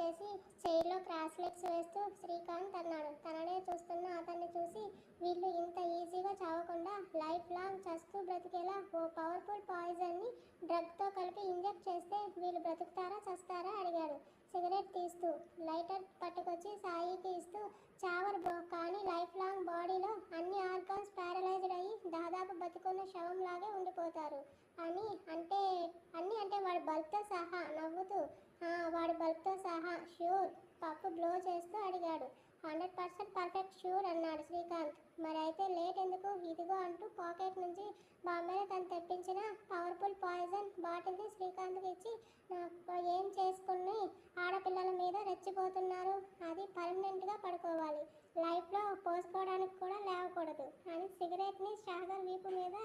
చేసి చైర్లో cross legs వేస్తూ శ్రీకాంత్ అన్నాడు. తననే చూస్తున్న అతన్ని చూసి, వీళ్ళు ఇంత ఈజీగా చావకుండా లైఫ్ లాంగ్ చస్తూ బ్రతికేలా ఓ పవర్ఫుల్ పాయిజన్ని డ్రగ్తో కలిపి ఇంజెక్ట్ చేస్తే వీళ్ళు బ్రతుకుతారా చస్తారా అడిగాడు సిగరెట్ తీస్తూ. లైటర్ పట్టుకొచ్చి సాయికి ఇస్తూ, చావరు బ్రో, కానీ లైఫ్ లాంగ్ బాడీలో అన్ని ఆర్గాన్స్ ప్యారలైజ్డ్ అయ్యి దాదాపు బతికున్న శవంలాగే ఉండిపోతారు అంటే వాడి బల్బ్తో సహా నవ్వుతూ. వాడి బల్బ్తో సహా ష్యూర్, పప్పు బ్లో చేస్తూ అడిగాడు. 100% పర్ఫెక్ట్ ష్యూర్ అన్నాడు శ్రీకాంత్. మరి అయితే లేట్ ఎందుకు, ఇదిగో అంటూ పాకెట్ నుంచి బాంబేలో తను తెప్పించిన పవర్ఫుల్ పాయిజన్ బాటిల్ని శ్రీకాంత్కి ఇచ్చి, ఏం చేసుకుని ఆడపిల్లల మీద రెచ్చిపోతున్నారు, అది పర్మనెంట్గా పడుకోవాలి, లైఫ్లో పోసుకోవడానికి కూడా లేవకూడదు అని సిగరెట్ని సాగర్ వీపు మీద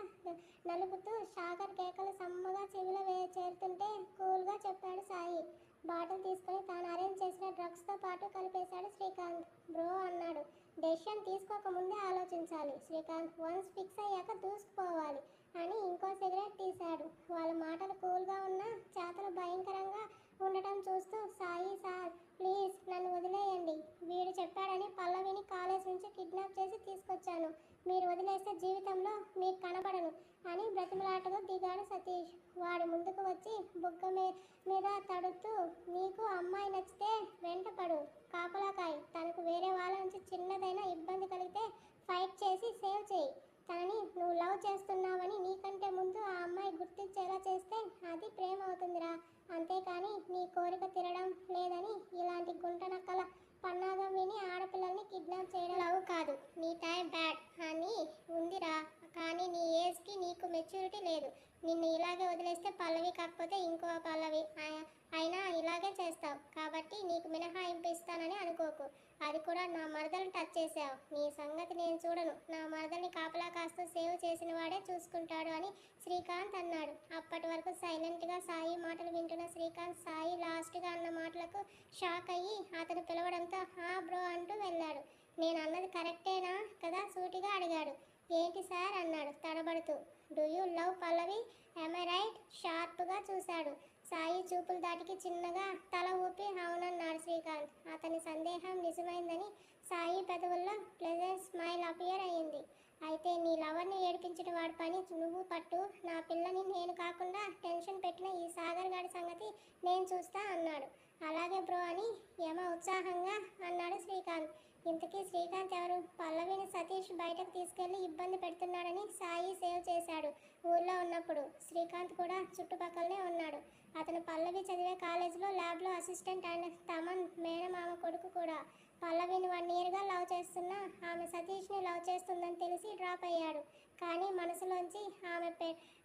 నలుపుతూ సాగర్ కేకలు సమ్మగా చెవిలో చేరుతుంటే కూల్గా చెప్పాడు సాయి. బాటిల్ తీసుకొని తాను అరేంజ్ చేసిన డ్రగ్స్తో పాటు కలిపేశాడు శ్రీకాంత్. బ్రో అన్నాడు, డెసిషన్ తీసుకోకముందే ఆలోచించాలి శ్రీకాంత్, వన్స్ ఫిక్స్ అయ్యాక దూసుకుపోవాలి అని ఇంకో సిగరెట్ తీశాడు. వాళ్ళ మాటలు కూల్గా ఉన్నా చేతలు భయంకరంగా ఉండటం చూస్తూ, సాయి సార్ ప్లీజ్ నన్ను వదిలేయండి, వీడు చెప్పాడని పల్లవిని కాలేజ్ నుంచి కిడ్నాప్ చేసి తీసుకొచ్చాను, మీరు వదిలేస్తే జీవితంలో మీకు కనబడను అని బ్రతిమలాటగా దిగాడు సతీష్. వాడు ముందుకు వచ్చి బుగ్గ మీద తడుతూ, నీకు అమ్మాయి నచ్చితే వెంటపడు, కాపలాకాయ్, తనకు వేరే వాళ్ళ నుంచి చిన్నదైనా ఇబ్బంది కలిగితే ఫైట్ చేసి సేవ్ చేయి, తనని నువ్వు లవ్ చేస్తున్నావని నీకంటే ముందు ఆ అమ్మాయి గుర్తించేలా చేస్తే అది ప్రేమ అవుతుందిరా, అంతేకాని నీ కోరిక తిరగడం లేదని ఇలాంటి గుంటనక్కల పన్నాగం విని ఆడపిల్లల్ని కిడ్నాప్ చేయడం లవ్ కాదు, నీ టైం బ్యాడ్ అని ఉందిరా, కానీ నీ ఏజ్కి నీకు మెచ్యూరిటీ లేదు, నిన్ను ఇలాగే వదిలేస్తే పల్లవి కాకపోతే ఇంకో పల్లవి అయినా ఇలాగే చేస్తావు, కాబట్టి నీకు మినహాయింపు ఇస్తానని అనుకోకు, అది కూడా నా మరదలు టచ్ చేసావు, నీ సంగతి నేను చూడను, నా మరదల్ని కాపలా కాస్తూ సేవ్ చేసిన వాడే చూసుకుంటాడు అని శ్రీకాంత్ అన్నాడు. అప్పటి వరకు సైలెంట్గా సాయి మాటలు వింటున్న శ్రీకాంత్ సాయి లాస్ట్గా అన్న మాటలకు షాక్ అయ్యి అతను పిలవడంతో బ్రో అంటూ వెళ్ళాడు. నేను అన్నది కరెక్టేనా కదా సూటిగా అడిగాడు. ఏంటి సార్ అన్నాడు తడబడుతూ. Do you love Pallavi, am I right షార్ప్గా చూశాడు. సాయి చూపుల దాటికి చిన్నగా తల ఊపి అవునన్నాడు శ్రీకాంత్. అతని సందేహం నిజమైందని సాయి పెదవుల్లో ప్లెజెంట్ స్మైల్ అపియర్ అయ్యింది. అయితే నీ లవర్ని ఏడిపించిన వాడి పని నువ్వు పట్టు, నా పిల్లని నేను కాకుండా టెన్షన్ పెట్టిన ఈ సాగర్ గాడి సంగతి నేను చూస్తా అన్నాడు. అలాగే బ్రో అని ఉత్సాహంగా అన్నాడు శ్రీకాంత్. ఇంతకీ శ్రీకాంత్ ఎవరు? పల్లవిని సతీష్ బయటకు తీసుకెళ్లి ఇబ్బంది పెడుతున్నాడని సాయి సేవ్ చేశాడు ఊళ్ళో ఉన్నప్పుడు. శ్రీకాంత్ కూడా చుట్టుపక్కలనే ఉన్నాడు. అతను పల్లవి చదివే కాలేజీలో ల్యాబ్లో అసిస్టెంట్ అండ్ తమన్ మేనమామ కొడుకు కూడా. పల్లవిని 1 ఇయర్గా లవ్ చేస్తున్నా ఆమె సతీష్ని లవ్ చేస్తుందని తెలిసి డ్రాప్ అయ్యాడు. కానీ మనసులోంచి ఆమె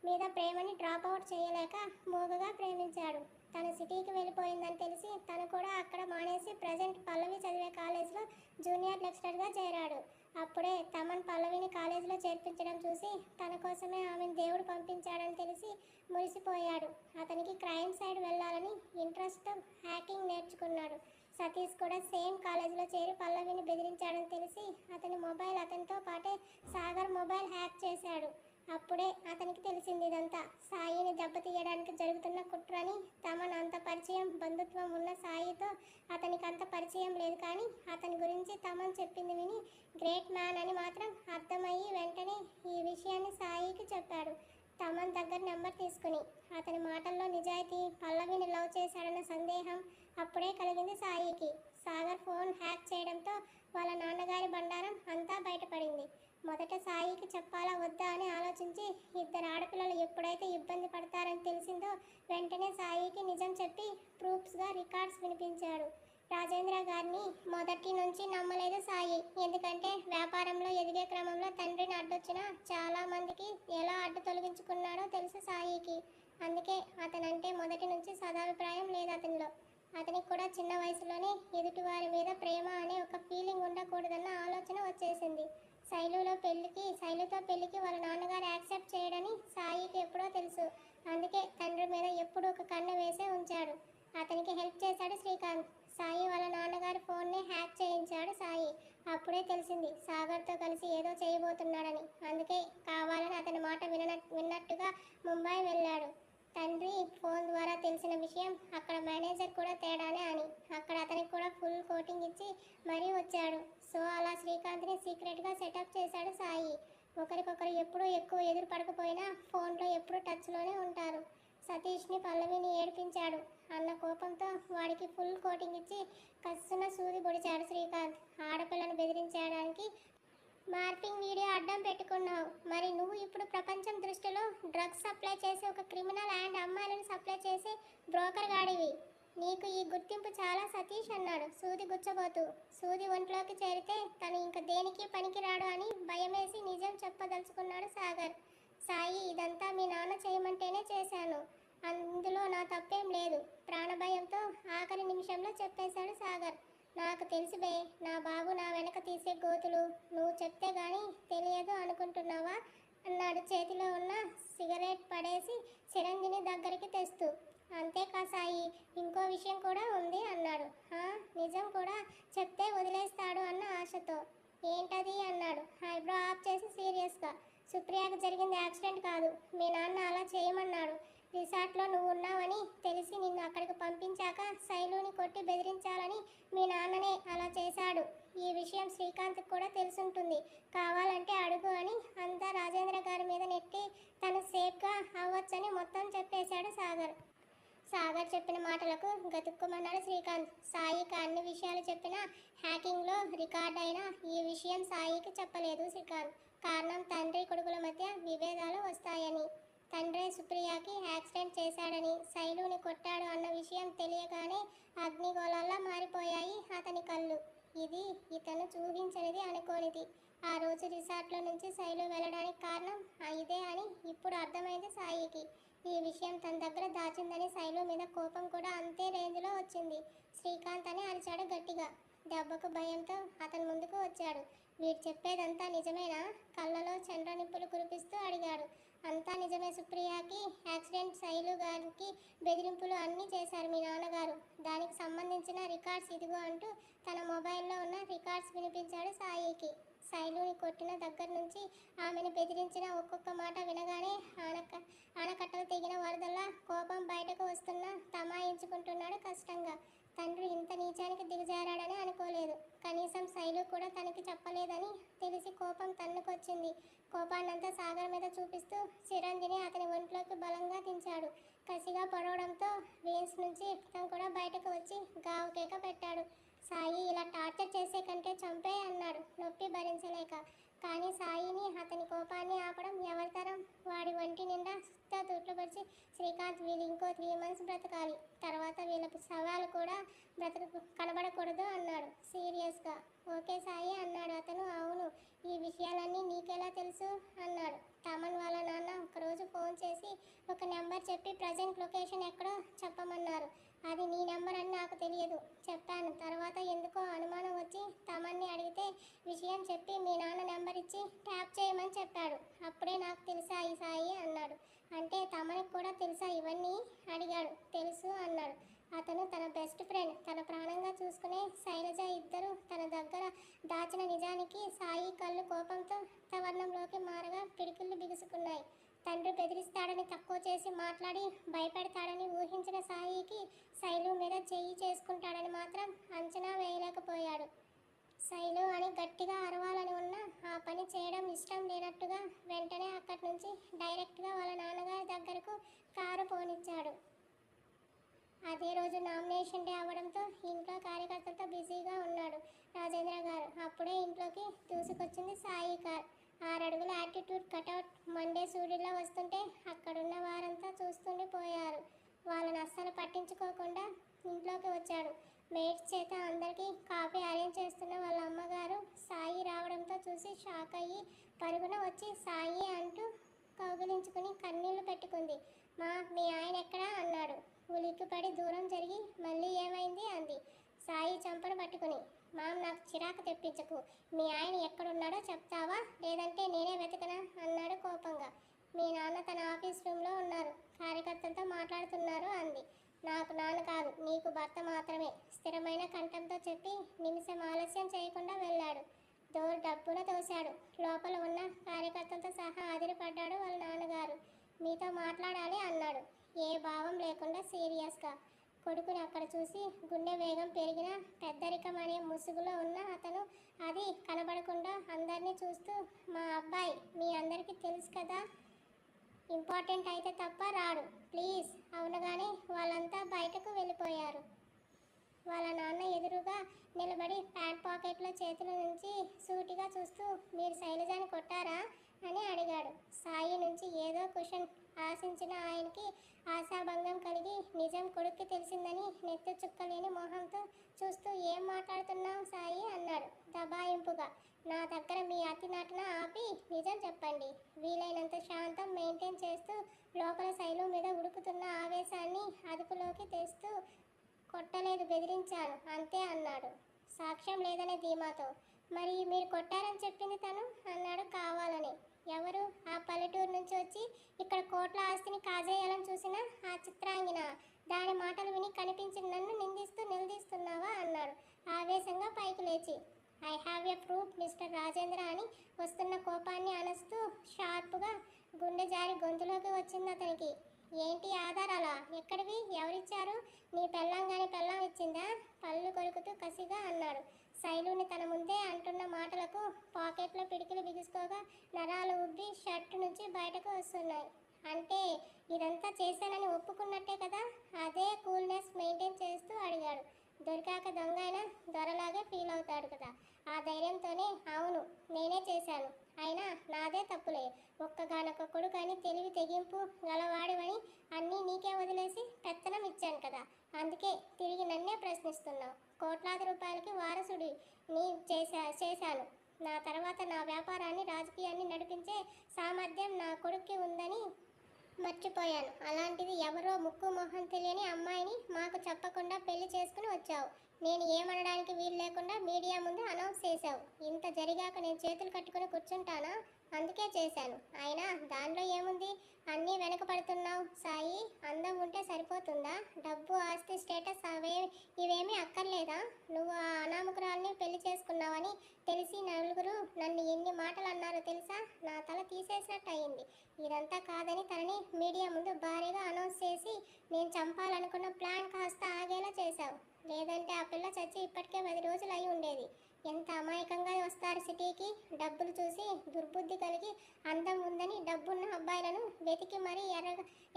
మీద ప్రేమని డ్రాప్ అవుట్ చేయలేక మోగగా ప్రేమించాడు. తను సిటీకి వెళ్ళిపోయిందని తెలిసి తను కూడా అక్కడ మానేసి ప్రజెంట్ పల్లవి చదివే కాలేజీలో జూనియర్ లెక్చరర్గా చేరాడు. అప్పుడే తమన్ పల్లవిని కాలేజీలో చేర్పించడం చూసి తన కోసమే ఆమెను దేవుడు పంపించాడని తెలిసి మురిసిపోయాడు. అతనికి క్రైమ్ సైడ్ వెళ్ళాలని ఇంట్రెస్ట్, హ్యాకింగ్ నేర్చుకున్నాడు. సతీష్ కూడా సేమ్ కాలేజీలో చేరి పల్లవిని బెదిరించాడని తెలిసి అతని మొబైల్ అతనితో పాటే సాగర్ మొబైల్ హ్యాక్ చేశాడు. అప్పుడే అతనికి తెలిసింది ఇదంతా సాయిని దెబ్బతీయడానికి జరుగుతున్న కుట్రని. తమన్ అంత పరిచయం, బంధుత్వం ఉన్న సాయితో అతనికి అంత పరిచయం లేదు. కానీ అతని గురించి తమన్ చెప్పింది విని గ్రేట్ మ్యాన్ అని మాత్రం అర్థమయ్యి వెంటనే ఈ విషయాన్ని సాయికి చెప్పాడు. తమన్ దగ్గర నెంబర్ తీసుకుని. అతని మాటల్లో నిజాయితీ, పల్లవిని లవ్ చేశాడన్న సందేహం అప్పుడే కలిగింది సాయికి. సాగర్ ఫోన్ హ్యాక్ చేయడంతో వాళ్ళ నాన్నగారి బండారం అంతా బయటపడింది. మొదట సాయికి చెప్పాలా వద్దా అని ఆలోచించి 2 ఆడపిల్లలు ఎప్పుడైతే ఇబ్బంది పడతారని తెలిసిందో వెంటనే సాయికి నిజం చెప్పి ప్రూఫ్స్గా రికార్డ్స్ వినిపించాడు. రాజేంద్ర గారిని మొదటి నుంచి నమ్మలేదు సాయి. ఎందుకంటే వ్యాపారంలో ఎదిగే క్రమంలో తండ్రిని అడ్డొచ్చిన చాలామందికి ఎలా అడ్డు తొలగించుకున్నాడో తెలుసు సాయికి. అందుకే అతనంటే మొదటి నుంచి సదాభిప్రాయం లేదు అతనిలో. అతనికి కూడా చిన్న వయసులోనే ఎదుటివారి మీద ప్రేమ అనే ఒక ఫీలింగ్ ఉండకూడదన్న ఆలోచన వచ్చేసింది. శైలుతో పెళ్లికి వాళ్ళ నాన్నగారు యాక్సెప్ట్ చేయడని సాయికి ఎప్పుడో తెలుసు. అందుకే తండ్రి మీద ఎప్పుడూ ఒక కన్ను వేసే ఉంచాడు. అతనికి హెల్ప్ చేశాడు శ్రీకాంత్. సాయి వాళ్ళ నాన్నగారి ఫోన్ని హ్యాక్ చేయించాడు సాయి. అప్పుడే తెలిసింది సాగర్తో కలిసి ఏదో చేయబోతున్నాడని. అందుకే కావాలని అతని మాట విన్నట్టుగా ముంబై వెళ్ళాడు. తండ్రి ఫోన్ ద్వారా తెలిసిన విషయం అక్కడ మేనేజర్ కూడా తేడానే అని. అక్కడ వాడికి ఫుల్ కోటింగ్ ఇచ్చి కస్సున సూది పొడిచాడు శ్రీకాంత్. ఆడపిల్లను బెదిరించడానికి మార్పింగ్ వీడియో అడ్డం పెట్టుకున్నావు. మరి నువ్వు ఇప్పుడు ప్రపంచం దృష్టిలో డ్రగ్స్ సప్లై చేసే ఒక క్రిమినల్ అండ్ అమ్మాయిలను సప్లై చేసే బ్రోకర్ గాడివి. నీకు ఈ గుర్తింపు చాలా సతీష్ అన్నాడు సూది గుచ్చబోతూ. సూది ఒంట్లోకి చేరితే తను ఇంక దేనికి పనికిరాడు అని భయమేసి నిజం చెప్పదలుచుకున్నాడు సాగర్. సాయి, ఇదంతా మీ నాన్న చేయమంటేనే చేశాను. అందులో నా తప్పేం లేదు. ప్రాణభయంతో ఆఖరి నిమిషంలో చెప్పేశాడు సాగర్. నాకు తెలుసు బే, నా బాబు నా వెనక తీసే గోతులు నువ్వు చెప్తే గానీ తెలియదు అనుకుంటున్నావా అన్నాడు చేతిలో ఉన్న సిగరెట్ పడేసి చిరంజీని దగ్గరికి తెస్తూ. అంతేకా సాయి, ఇంకో విషయం కూడా ఉంది అన్నాడు. నిజం కూడా చెప్తే వదిలేస్తాడు అన్న ఆశతో. ఏంటది అన్నాడు ఐబ్రో ఆఫ్ చేసి సీరియస్గా. సుప్రియకు జరిగింది యాక్సిడెంట్ కాదు, మీ నాన్న అలా చేయమన్నాడు. రిసార్ట్లో నువ్వు ఉన్నావని తెలిసి నిన్ను అక్కడికి పంపించాక శైలుని కొట్టి బెదిరించాలని మీ నాన్ననే అలా చేశాడు. ఈ విషయం శ్రీకాంత్కి కూడా తెలుసుంటుంది, కావాలంటే అడుగు అని అంతా రాజేంద్ర గారి మీద నెట్టి తను సేఫ్గా అవ్వచ్చని మొత్తం చెప్పేశాడు సాగర్. సాగర్ చెప్పిన మాటలకు గతుక్కుమన్నాడు శ్రీకాంత్. సాయికి అన్ని విషయాలు చెప్పినా హ్యాకింగ్లో రికార్డ్ అయిన ఈ విషయం సాయికి చెప్పలేదు శ్రీకాంత్. కారణం తండ్రి కొడుకుల మధ్య విభేదాలు వస్తాయని. తండ్రి సుప్రియకి యాక్సిడెంట్ చేశాడని, శైలుని కొట్టాడు అన్న విషయం తెలియగానే అగ్నిగోళాల్లా మారిపోయాయి అతని కళ్ళు. ఇది ఇతను చూహించనిది అనుకోనిది. ఆ రోజు రిసార్ట్లో నుంచి శైలు వెళ్ళడానికి కారణం ఇదే అని ఇప్పుడు అర్థమైంది సాయికి. ఈ విషయం తన దగ్గర దాచిందని శైలు మీద కోపం కూడా అంతే రేంజ్లో వచ్చింది. శ్రీకాంత్ అని అరిచాడు గట్టిగా. దెబ్బకు భయంతో అతని ముందుకు వచ్చాడు. వీడు చెప్పేదంతా నిజమేనా? కళ్ళలో చండ్ర నిప్పులు కురిపిస్తూ అడిగాడు. అంతా నిజమే సుప్రియకి యాక్సిడెంట్, శైలు గారికి బెదిరింపులు అన్నీ చేశారు మీ నాన్నగారు. దానికి సంబంధించిన రికార్డ్స్ ఇదిగో అంటూ తన మొబైల్లో ఉన్న రికార్డ్స్ వినిపించాడు సాయికి. శైలుని కొట్టిన దగ్గర నుంచి ఆమెను బెదిరించిన ఒక్కొక్క మాట వినగానే ఆనకట్టలు తెగిన వరదల్లా కోపం బయటకు వస్తున్నా తమాయించుకుంటున్నాడు కష్టంగా. తండ్రి ఇంత నీచానికి దిగజారాడని అనుకోలేదు. కనీసం శైలు కూడా తనకి చెప్పలేదని తెలిసి కోపం తన్నుకొచ్చింది. కోపాన్నంతా సాగర్ మీద చూపిస్తూ చిరంజీని అతని ఒంట్లోకి బలంగా దించాడు. కసిగా పొడవడంతో వేన్స్ నుంచి రక్తం కూడా బయటకు వచ్చి గావు కేక పెట్టాడు. సాయి, ఇలా టార్చర్ చేసే కంటే చంపే అన్నాడు నొప్పి భరించలేక. కానీ సాయిని అతని కోపాన్ని ఆపడం ఎవరితరం? వాడి ఒంటి నిండా సుత్తా తూట్లుపరిచి శ్రీకాంత్ వీళ్ళు ఇంకో 3 months బ్రతకాలి, తర్వాత వీళ్ళ సవాలు కూడా కనబడకూడదు అన్నాడు సీరియస్గా. ఓకే సాయి అన్నాడు అతను. అవును, ఈ విషయాలన్నీ నీకెలా తెలుసు అన్నాడు. తమన్ వాళ్ళ నాన్న ఒకరోజు ఫోన్ చేసి ఒక నెంబర్ చెప్పి ప్రజెంట్ లొకేషన్ ఎక్కడో చెప్పమన్నారు. అది నీ నెంబర్ అని నాకు తెలియదు, చెప్పాను. తర్వాత ఎందుకో అనుమానం వచ్చి తమన్ని అడిగితే విషయం చెప్పి మీ నాన్న నెంబర్ ఇచ్చి ట్యాప్ చేయమని చెప్పాడు. అప్పుడే నాకు తెలుసా ఈ సాయి అన్నాడు. అంటే తమనికి కూడా తెలుసా ఇవన్నీ అడిగాడు. తెలుసు అన్నాడు అతను. తన బెస్ట్ ఫ్రెండ్, తన ప్రాణంగా చూసుకునే శైలజ ఇద్దరు తన దగ్గర దాచిన నిజానికి సాయి కళ్ళు కోపంతో రక్తవర్ణంలోకి మారగా పిడికిళ్ళు బిగుసుకున్నాయి. తండ్రి బెదిరిస్తాడని తక్కువ చేసి మాట్లాడి భయపెడతాడని ఊహించిన సాయికి శైలు మీద చెయ్యి చేసుకుంటాడని మాత్రం అంచనా వేయలేకపోయాడు. శైలు అని గట్టిగా అరవాలని ఉన్నా ఆ పని చేయడం ఇష్టం లేనట్టుగా వెంటనే అక్కడి నుంచి డైరెక్ట్గా వాళ్ళ నాన్నగారి దగ్గరకు కారు పోనిచ్చాడు. అదే రోజు నామినేషన్ డే అవ్వడంతో ఇంట్లో కార్యకర్తలతో బిజీగా ఉన్నాడు రాజేంద్ర గారు. అప్పుడే ఇంట్లోకి దూసుకొచ్చింది సాయి కార్. 6 అడుగుల యాటిట్యూడ్ కటౌట్ మండే సూర్యుల్లో వస్తుంటే అక్కడున్న వారంతా చూస్తుండిపోయారు. వాళ్ళని అస్సలు పట్టించుకోకుండా ఇంట్లోకి వచ్చాడు. మేట్స్ చేత అందరికీ కాఫీ అరేంజ్ చేస్తున్న వాళ్ళ అమ్మగారు సాయి రావడంతో చూసి షాక్ అయ్యి పరుగున వచ్చి సాయి అంటూ కౌగిలించుకుని కన్నీళ్లు పెట్టుకుంది. మీ ఆయన ఎక్కడా అన్నాడు. ఉలిక్కిపడి దూరం జరిగి మళ్ళీ ఏమైంది అంది సాయి చంపను పట్టుకుని. నాకు చిరాకు తెప్పించకు, మీ ఆయన ఎక్కడున్నాడో చెప్తావా, లేదంటే నేనే వెతకనా అన్నాడు కోపంగా. మీ నాన్న తన ఆఫీస్ రూమ్లో ఉన్నారు, కార్యకర్తలతో మాట్లాడుతున్నారు అంది. నాకు నాన్న కాదు, నీకు భర్త మాత్రమే, స్థిరమైన కంఠంతో చెప్పి నిమిషం ఆలస్యం చేయకుండా వెళ్ళాడు. డోర్ డబ్బున తోశాడు. లోపల ఉన్న కార్యకర్తలతో సహా అదిరిపడ్డాడు వాళ్ళ నాన్నగారు. మీతో మాట్లాడాలి అన్నాడు ఏ భావం లేకుండా సీరియస్గా. కొడుకుని అక్కడ చూసి గుండె వేగం పెరిగిన పెద్దరికం అనే ముసుగులో ఉన్న అతను అది కనబడకుండా అందరినీ చూస్తూ, మా అబ్బాయి మీ అందరికీ తెలుసు కదా, ఇంపార్టెంట్ అయితే తప్ప రాడు, ప్లీజ్. అవునగానే వాళ్ళంతా బయటకు వెళ్ళిపోయారు. వాళ్ళ నాన్న ఎదురుగా నిలబడి ప్యాంట్ పాకెట్లో చేతుల నుంచి సూటిగా చూస్తూ మీరు శైలజాని కొట్టారా అని అడిగాడు. సాయి నుంచి ఏదో క్వశ్చన్ ఆశించిన ఆయనకి ఆశాభంగం కలిగి నిజం కొడుక్కి తెలిసిందని నెత్తి చుక్కలేని మొహంతో చూస్తూ ఏం మాట్లాడుతున్నావు సాయి అన్నాడు దబాయింపుగా. నా దగ్గర మీ అతి నటన ఆపి నిజం చెప్పండి. వీలైనంత శాంతం మెయింటైన్ చేస్తూ లోపల శైలు మీద ఉడుకుతున్న ఆవేశాన్ని అదుపులోకి తెస్తూ కొట్టలేదు, బెదిరించాను అంతే అన్నాడు సాక్ష్యం లేదనే ధీమాతో. మరి మీరు కొట్టారని చెప్పింది తను అన్నాడు కావాలని. ఎవరు? ఆ పల్లెటూరు నుంచి వచ్చి ఇక్కడ కోట్ల ఆస్తిని కాజేయాలని చూసిన ఆ చిత్రాంగిన. దాని మాటలు విని కనిపించిన నన్ను నిందిస్తూ నిలదీస్తున్నావా అన్నాడు ఆవేశంగా పైకి లేచి. I have a proof mister Rajendra అని వస్తున్న కోపాన్ని అణస్తూ షార్పుగా గుండె జారి గొంతులోకి వచ్చింది అతనికి. ఏంటి ఆధారాలా? ఎక్కడివి? ఎవరిచ్చారు? నీ పెళ్ళాం గాని పెళ్ళాం ఇచ్చిందా? పళ్ళు కొరుకుతూ కసిగా అన్నాడు. శైలుని తన ముందే అంటున్న మాటలకు పాకెట్లో పిడికిలు బిగుసుకోగా నరాలు ఉబ్బి షర్టు నుంచి బయటకు వస్తున్నాయి. అంటే ఇదంతా చేశానని ఒప్పుకున్నట్టే కదా? అదే కూల్నెస్ మెయింటైన్ చేస్తూ అడిగాడు. దొరికాక దొంగ అయినా దొరలాగే ఫీల్ అవుతాడు కదా, ఆ ధైర్యంతోనే అవును నేనే చేశాను, అయినా నాదే తప్పులే, ఒక్కగానొక్క కొడుకు అని తెలివి తెగింపు గలవాడివని అన్నీ నీకే వదిలేసి పెత్తనం ఇచ్చాను కదా, అందుకే తిరిగి నన్నే ప్రశ్నిస్తున్నావు. కోట్లాది రూపాయలకి వారసుడి నీ చేశాను. నా తర్వాత నా వ్యాపారాన్ని రాజకీయాన్ని నడిపించే సామర్థ్యం నా కొడుక్కి ఉందని మర్చిపోయాను. అలాంటిది ఎవరో ముక్కు మొహం తెలియని అమ్మాయిని మాకు చెప్పకుండా పెళ్లి చేసుకుని వచ్చావు. నేను ఏమనడానికి వీలు లేకుండా మీడియా ముందు అనౌన్స్ చేశావు. ఇంత జరిగాక నేను చేతులు కట్టుకుని కూర్చుంటానా? అందుకే చేశాను. అయినా దానిలో ఏముంది? అన్నీ వెనక పడుతున్నావు సాయి. అందం ఉంటే సరిపోతుందా? డబ్బు ఆస్తి స్టేటస్ ఇవేమీ అక్కర్లేదా? నువ్వు ఆ అనామకురాల్ని పెళ్లి చేసుకున్నావని తెలిసి నలుగురు నన్ను ఎన్ని మాటలు అన్నారో తెలుసా? నా తల తీసేసినట్టు అయింది. ఇదంతా కాదని తనని మీడియా ముందు భారీగా అనౌన్స్ చేసి నేను చంపాలనుకున్న ప్లాన్ కాస్త ఆగేలా చేశావు. లేదంటే ఆ పిల్ల చచ్చి ఇప్పటికే 10 రోజులు అయి ఉండేది. ఎంత అమాయకంగా వస్తారు సిటీకి. డబ్బులు చూసి దుర్బుద్ధి కలిగి అందం ఉందని డబ్బున్న అబ్బాయిలను వెతికి మరీ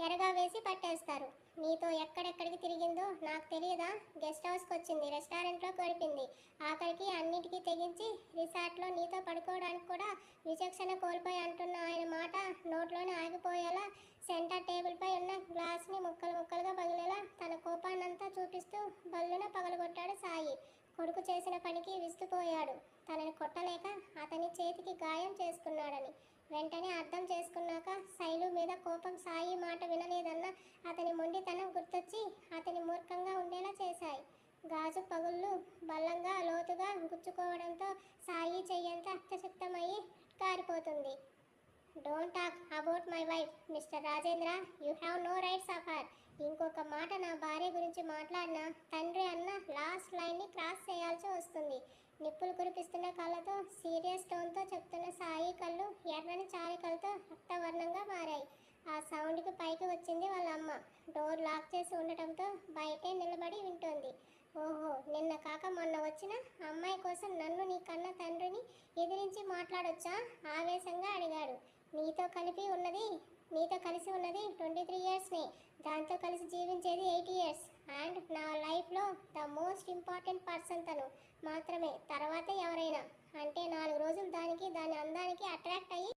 ఎరగా వేసి పట్టేస్తారు. నీతో ఎక్కడెక్కడికి తిరిగిందో నాకు తెలియదా? గెస్ట్ హౌస్కి వచ్చింది, రెస్టారెంట్లో గడిపింది, ఆఖరికి అన్నిటికీ తెగించి రిసార్ట్లో నీతో పడుకోవడానికి కూడా విచక్షణ కోల్పోయి అంటున్న ఆయన మాట నోట్లోనే ఆగిపోయేలా సెంటర్ టేబుల్పై ఉన్న గ్లాస్ని ముక్కలు ముక్కలుగా పగిలేలా తన కోపాన్నంతా చూపిస్తూ బల్లున పగలగొట్టాడు సాయి. కొడుకు చేసిన పనికి విస్తుపోయాడు. తనని కొట్టలేక అతని చేతికి గాయం చేసుకున్నాడని వెంటనే అర్థం చేసుకున్నాక శైలు మీద కోపం సాయి మాట వినలేదన్న అతని మొండితనం గుర్తొచ్చి అతని మూర్ఖంగా ఉండేలా చేశాయి. గాజు పగుళ్ళు బలంగా లోతుగా గుచ్చుకోవడంతో సాయి చెయ్యంతా అక్తశక్తమయ్యి కారిపోతుంది. Don't talk about my wife mister Rajendra. You have no rights of her. ఇంకొక మాట నా భార్య గురించి మాట్లాడినా తండ్రి అన్న లాస్ట్ లైన్ని క్రాస్ చేయాల్సి వస్తుంది. నిప్పులు కురిపిస్తున్న కళ్ళతో సీరియస్ టోన్తో చెప్తున్న సాయి కళ్ళు ఎర్రని చారికలతో రక్తవర్ణంగా మారాయి. ఆ సౌండ్కి పైకి వచ్చింది వాళ్ళ అమ్మ. డోర్ లాక్ చేసి ఉండటంతో బయటే నిలబడి వింటోంది. ఓహో, నిన్న కాక మొన్న వచ్చిన అమ్మాయి కోసం నన్ను నీ కన్న తండ్రిని ఎదిరించి మాట్లాడొచ్చా? ఆవేశంగా అడిగాడు. నీతో కలిసి ఉన్నది 23 ఇయర్స్నే. దాంతో కలిసి జీవించేది 8 ఇయర్స్. అండ్ నా లైఫ్లో ద మోస్ట్ ఇంపార్టెంట్ పర్సన్ తను మాత్రమే, తర్వాతే ఎవరైనా. అంటే 4 రోజులు దాని అందానికి అట్రాక్ట్ అయ్యి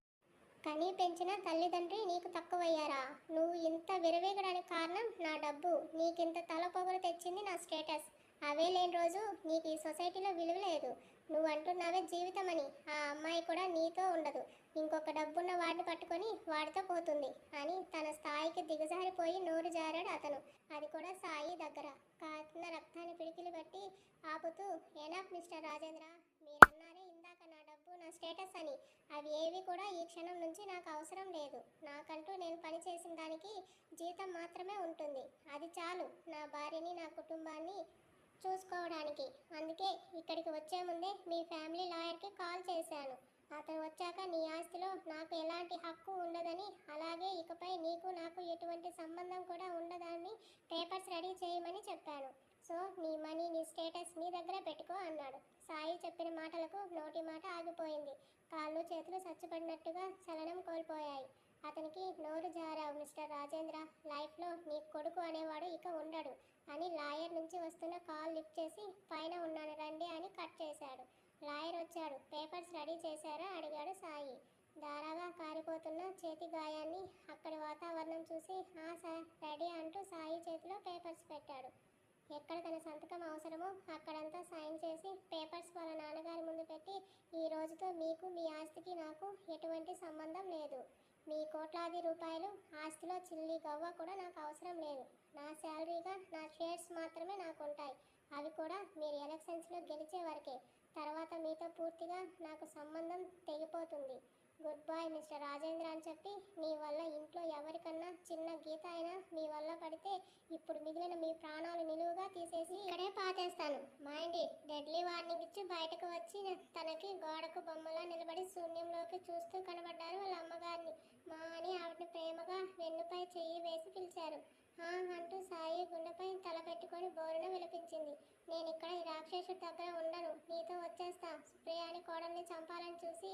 కనీ పెంచిన తల్లిదండ్రి నీకు తక్కువయ్యారా? నువ్వు ఇంత విరవేగడానికి కారణం నా డబ్బు. నీకింత తల పొగలు తెచ్చింది నా స్టేటస్. అవే లేని రోజు నీకు ఈ సొసైటీలో విలువ లేదు. నువ్వు అంటున్నావే జీవితం అని. ఆ అమ్మాయి కూడా నీతో ఉండదు. ఇంకొక డబ్బున్న వాడిని పట్టుకొని వాడితో పోతుంది అని తన స్థాయికి దిగజారిపోయి నోరు జారాడు అతను. అది కూడా సాయి దగ్గర. కాచిన రక్తాన్ని పిడికిలి బట్టి ఆపుతూ ఎనఫ్ మిస్టర్ రాజేంద్ర. మీరన్నారే ఇందాక నా డబ్బు నా స్టేటస్ అని. అవి ఏవి కూడా ఈ క్షణం నుంచి నాకు అవసరం లేదు. నాకంటూ నేను పని చేసిన దానికి జీతం మాత్రమే ఉంటుంది. అది చాలు నా భార్యని నా కుటుంబాన్ని చూసుకోవడానికి. అందుకే ఇక్కడికి వచ్చే ముందే మీ ఫ్యామిలీ లాయర్కి కాల్ చేశాను. అతను వచ్చాక నీ ఆస్తిలో నాకు ఎలాంటి హక్కు ఉండదని, అలాగే ఇకపై నీకు నాకు ఎటువంటి సంబంధం కూడా ఉండదని పేపర్స్ రెడీ చేయమని చెప్పాను. సో నీ మనీ నీ స్టేటస్ నీ దగ్గర పెట్టుకో అన్నాడు. సాయి చెప్పిన మాటలకు నోటి మాట ఆగిపోయింది. కాళ్ళు చేతులు చచ్చుపడినట్టుగా చలనం కోల్పోయాయి. అతనికి నోరు జారావు మిస్టర్ రాజేంద్ర. లైఫ్లో నీ కొడుకు అనేవాడు ఇక ఉండడు అని లాయర్ నుంచి వస్తున్న కాల్ లిఫ్ట్ చేసి పైన ఉన్నాను రండి అని కట్ చేశాడు. లాయర్ వచ్చాడు. పేపర్స్ రెడీ చేశారా అడిగాడు సాయి. ధారాగా కారిపోతున్న చేతి గాయాన్ని అక్కడి వాతావరణం చూసి ఆ సార్ రెడీ అంటూ సాయి చేతిలో పేపర్స్ పెట్టాడు. ఎక్కడ తన సంతకం అవసరమో అక్కడంతా సైన్ చేసి పేపర్స్ వాళ్ళ నాన్నగారి ముందు పెట్టి ఈ రోజుతో మీకు మీ ఆస్తికి నాకు ఎటువంటి సంబంధం లేదు. మీ కోట్లాది రూపాయలు ఆస్తిలో చిల్లి గవ్వ కూడా నాకు అవసరం లేదు. నా శాలరీగా నా షేర్స్ మాత్రమే నాకు ఉంటాయి. అవి కూడా మీరు ఎలక్షన్స్లో గెలిచే వరకే. తర్వాత మీతో పూర్తిగా నాకు సంబంధం తెగిపోతుంది. గుడ్ బాయ్ మిస్టర్ రాజేంద్ర అని చెప్పి నీ వల్ల ఇంట్లో ఎవరికన్నా చిన్న గీత అయినా మీ వల్ల పడితే ఇప్పుడు మిగిలిన మీ ప్రాణాలు నిలువుగా తీసేసి ఇక్కడే పాతేస్తాను. Mind it. డెడ్లీ వార్నింగ్ ఇచ్చి బయటకు వచ్చి తనకి గోడకు బొమ్మలా నిలబడి శూన్యంలోకి చూస్తూ కనబడ్డారు వాళ్ళ అమ్మగారిని. మా అని ఆవిడని ప్రేమగా వెన్నుపై చెయ్యి వేసి పిలిచారు. అంటూ సాయి గుండెపై తల పెట్టుకొని బోరున విలపించింది. నేను ఇక్కడ ఈ రాక్షసుడి దగ్గర ఉండను. నీతో వచ్చేస్తా. సుప్రియ అని కోడల్ని చంపాలని చూసి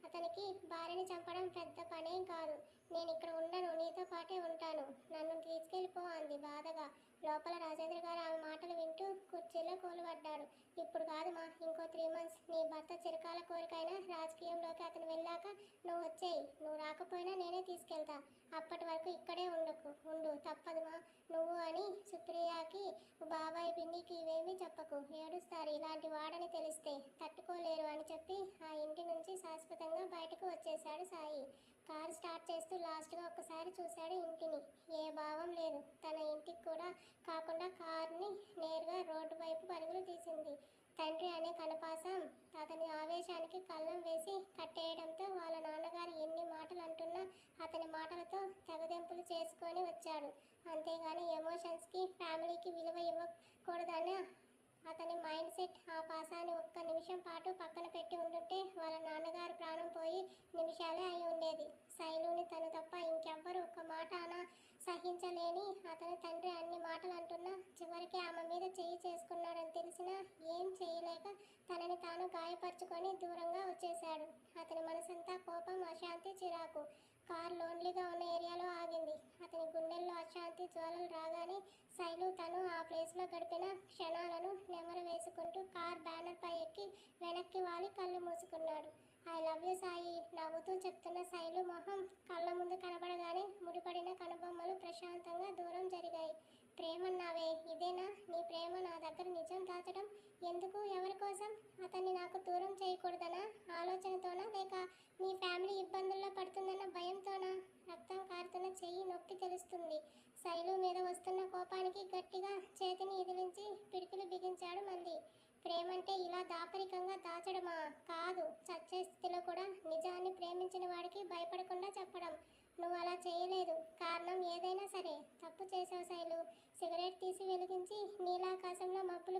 అతనికి భార్యని చంపడం పెద్ద పనేం కాదు. నేను ఇక్కడ ఉండను. నీతో పాటే ఉంటాను. నన్ను తీసుకెళ్ళిపో అంది బాధగా. లోపల రాజేంద్ర గారు ఆమె మాటలు వింటూ కుర్చీలో కూలబడ్డాడు. ఇప్పుడు కాదు మా, ఇంకో 3 months. నీ భర్త చిరకాల కోరికైనా రాజకీయంలోకి అతను వెళ్ళాక నువ్వు వచ్చేయి. నువ్వు రాకపోయినా నేనే తీసుకెళ్తా. అప్పటి వరకు ఇక్కడే ఉండు. తప్పదు మా. నువ్వు అని సుప్రియకి బాబాయ్ పిన్నికి ఇవేమీ చెప్పకు. ఏడుస్తారు. ఇలాంటి వాడని తెలిస్తే తట్టుకోలేరు అని చెప్పి ఆ ఇంటి నుంచి శాశ్వతంగా బయటకు వచ్చేశాడు సాయి. కారు స్టార్ట్ చేస్తూ లాస్ట్గా ఒక్కసారి చూశాడు ఇంటిని. ఏ భావం లేదు. తన ఇంటికి కూడా కాకుండా కారుని నేరుగా రోడ్డు వైపు పరుగులు తీసింది. తండ్రి అనే కనపాసం అతని ఆవేశానికి కళ్ళం వేసి కట్టేయడంతో వాళ్ళ నాన్నగారు ఎన్ని మాటలు అంటున్నా అతని మాటలతో తెగదెంపులు చేసుకొని వచ్చాడు. అంతేగాని ఎమోషన్స్కి ఫ్యామిలీకి విలువ ఇవ్వకూడదని అతని మైండ్ సెట్. ఆ పాసాన్ని ఒక్క నిమిషం పాటు పక్కన పెట్టి ఉండుంటే వాళ్ళ నాన్నగారు ప్రాణం పోయి నిమిషాలే అయి ఉండేది. శైలుని తను తప్ప ఇంకెవ్వరు ఒక్క మాట అనా సహించలేని అతని తండ్రి అన్ని మాటలు అంటున్నా చివరికి ఆమె మీద చెయ్యి చేసుకున్నాడని తెలిసినా ఏం చేయలేక తనని తాను గాయపరుచుకొని దూరంగా వచ్చేశాడు. అతని మనసంతా కోపం, అశాంతి, చిరాకు. కార్ లోన్లీగా ఉన్న ఏరియాలో ఆగింది. అతని గుండెల్లో అశాంతి జ్వాలలు రాగానే శైలు తను ఆ ప్లేస్లో గడిపిన క్షణాలను నెమరు వేసుకుంటూ కార్ బ్యానర్ పై ఎక్కి వెనక్కి వాలి కళ్ళు మూసుకున్నాడు. ఐ లవ్ యూ సాయి నవ్వుతూ చెప్తున్న శైలు మొహం కళ్ళ ముందు కనబడగానే ముడిపడిన కనుబొమ్మలు ప్రశాంతంగా దూరం జరిగాయి. ప్రేమన్నావే, ఇదేనా నీ ప్రేమ? నా దగ్గర నిజం దాచడం ఎందుకు? ఎవరి కోసం? అతన్ని నాకు దూరం చేయకూడదనా ఆలోచనతోనా, లేక మీ ఫ్యామిలీ ఇబ్బందుల్లో పడుతుందన్న భయంతోనా? రక్తం కారుతున్న చెయ్యి నొప్పి తెలుస్తుంది. శైలు మీద వస్తున్న కోపానికి గట్టిగా చేతిని ఇదిలించి పిడికిలు బిగించాడు మళ్ళీ. ప్రేమంటే ఇలా దాపరికంగా దాచడమా? కాదు. చచ్చే స్థితిలో కూడా నిజాన్ని ప్రేమించిన వాడికి భయపడకుండా చెప్పడం. నువ్వు అలా చేయలేదు. కారణం ఏదైనా సరే తప్పు చేసావు శైలు. సిగరెట్ తీసి వెలిగించి నీలాకాశంలో మబ్బులు